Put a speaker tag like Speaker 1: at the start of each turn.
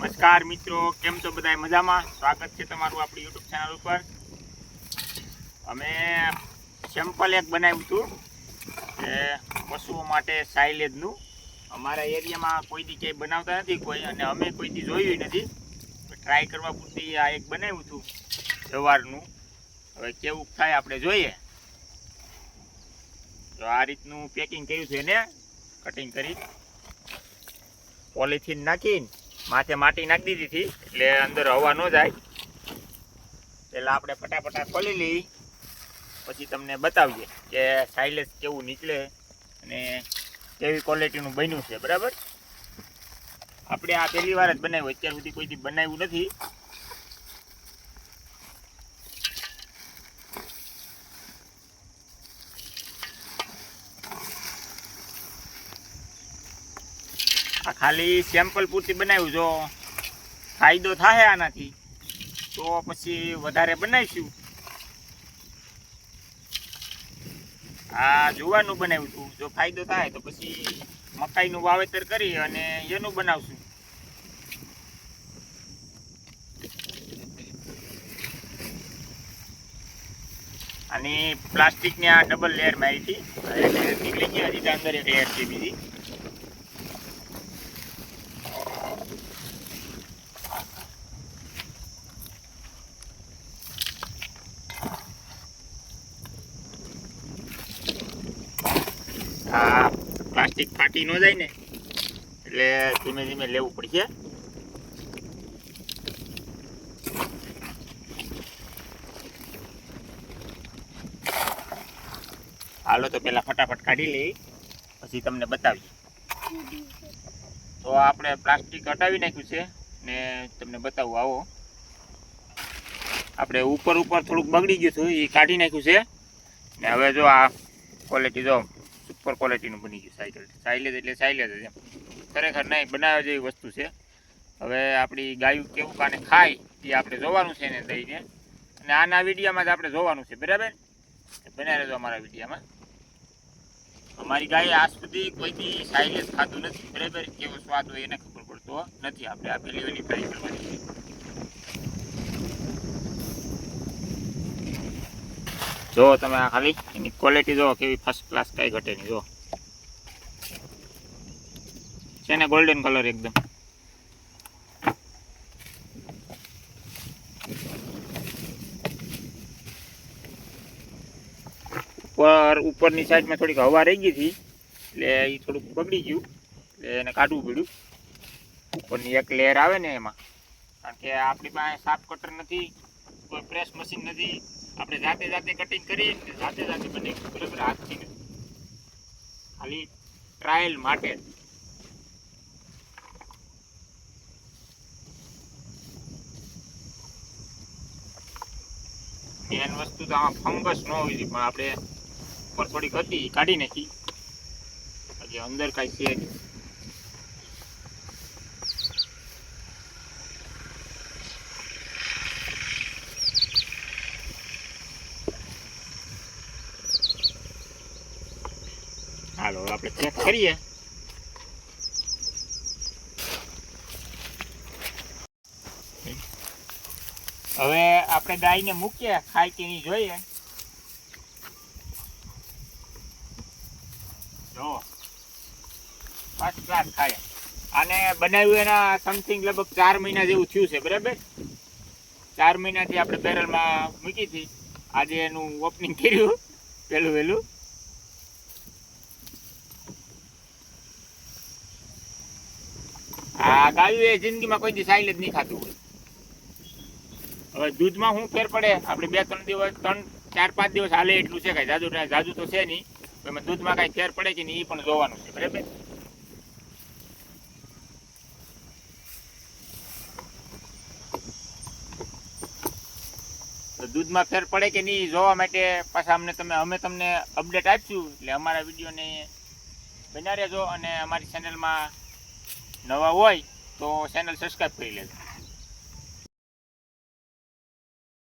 Speaker 1: નમસ્કાર મિત્રો, કેમ છો બધા? મજામાં? સ્વાગત છે તમારું આપણી યુટ્યુબ ચેનલ ઉપર. અમે સેમ્પલ એક બનાવ્યું હતું કે પશુઓ માટે સાયલેજનું. અમારા એરિયામાં કોઈ દી ક્યાંય બનાવતા નથી કોઈ, અને અમે કોઈ દી જોયું નથી. ટ્રાય કરવા પૂરતી આ એક બનાવ્યું હતું સવારનું. હવે કેવું થાય આપણે જોઈએ. તો આ રીતનું પેકિંગ કર્યું છે એને, કટિંગ કરી પોલિથીન નાખીને માથે માટી નાખી દીધી હતી એટલે અંદર હવા ન જાય. એટલે આપણે ફટાફટા ખોલી લઈ, પછી તમને બતાવીએ કે સાઇલેજ કેવું નીકળે અને કેવી ક્વોલિટીનું બન્યું છે. બરાબર, આપણે આ પહેલી વાર જ બનાવ્યું, અત્યાર સુધી કોઈથી બનાવ્યું નથી. આ ખાલી સેમ્પલ પૂરતી બનાવ્યું. જો ફાયદો થાય આનાથી તો પછી વધારે બનાવીશું. આ જોવાનું બનાવ્યું હતું, જો ફાયદો થાય તો પછી મકાઈનું વાવેતર કરી અને એનું બનાવશું. અને પ્લાસ્ટિકની આ ડબલ લેયર મારી હતી એટલે નીકળી ગઈ. હજી અંદર એક લેયર છે બીજી. આ પ્લાસ્ટિક ફાટી ન જાય ને એટલે ધીમે ધીમે લેવું પડશે. હાલો તો પેલા ફટાફટ કાઢી લઈ, પછી તમને બતાવીએ. તો આપણે પ્લાસ્ટિક હટાવી નાખ્યું છે ને તમને બતાવું. આવો, આપણે ઉપર થોડુંક બગડી ગયું હતું, એ કાઢી નાખ્યું છે ને હવે જો આ ક્વોલિટી જો સુપર ક્વોલિટીનું બની ગયું. સાઇલેજ એટલે સાઇલેજ જ એમ, ખરેખર નહીં બનાવવા જેવી વસ્તુ છે. હવે આપણી ગાયું કેવું કાને ખાય એ આપણે જોવાનું છે ને દઈને, અને આના વિડીયામાં જ આપણે જોવાનું છે. બરાબર, બનાવી રહેજો અમારા વિડીયામાં. અમારી ગાય આજ સુધી કોઈ દી સાઇલેજ ખાતું નથી. બરાબર, કેવો સ્વાદ હોય એને ખબર પડતો નથી. આપણે આ પહેલી વહેલી ટ્રાય કરવાની છે. જો તમે આ ખાલી એની ક્વોલિટી જો કેવી ફર્સ્ટ ક્લાસ, કઈ ઘટે નહીં. જો છે ને ગોલ્ડન કલર એકદમ. ઉપરની સાઈડમાં થોડીક હવા રહી ગઈ હતી એટલે એ થોડુંક બગડી ગયું, એટલે એને કાઢવું પડ્યું. ઉપરની એક લેયર આવે ને એમાં, કારણ કે આપણી પાસે સાફ કટર નથી, કોઈ પ્રેસ મશીન નથી. આપણે જાતે કટિંગ કરી જાતે બની. બરાબર, હાથથી નથી, ખાલી ટ્રાયલ માટે. મેન વસ્તુ તો આમાં ફંગસ ન હોવી જોઈએ, પણ આપણે ઉપર થોડીક હતી કાઢી નાખી. હજી અંદર કાંઈ છે નહીં. હાલો આપણે ચેક કરીએ. હવે આપણે ગાયને મૂકીએ, ખાય કે નહીં જોઈએ. જો ફર્સ્ટ ક્લાસ ખાય. આને બનાવ્યું એના સમથિંગ લગભગ 4 મહિના જેવું થયું છે. બરાબર, 4 મહિનાથી આપણે બેરલમાં મૂકી હતી. આજે એનું ઓપનિંગ કર્યું પહેલું વહેલું. આ ગાયું એ જિંદગીમાં કોઈ દી સાઇલેજ નહીં ખાતું હોય. હવે દૂધમાં શું ફેર પડે? આપણે 2-3 દિવસ 4-5 દિવસ હાલે એટલું છે. કાંઈ જાજુ તો છે નહીં. એમાં દૂધમાં કાંઈ ફેર પડે કે નહીં એ પણ જોવાનું છે. બરાબર, તો દૂધમાં ફેર પડે કે નહીં જોવા માટે પાછા અમે તમને અપડેટ આપીશું. એટલે અમારા વિડીયોને બન્યા રહેજો, અને અમારી ચેનલમાં નવા હોય તો ચેનલ સબસ્ક્રાઈબ કરી લેજો.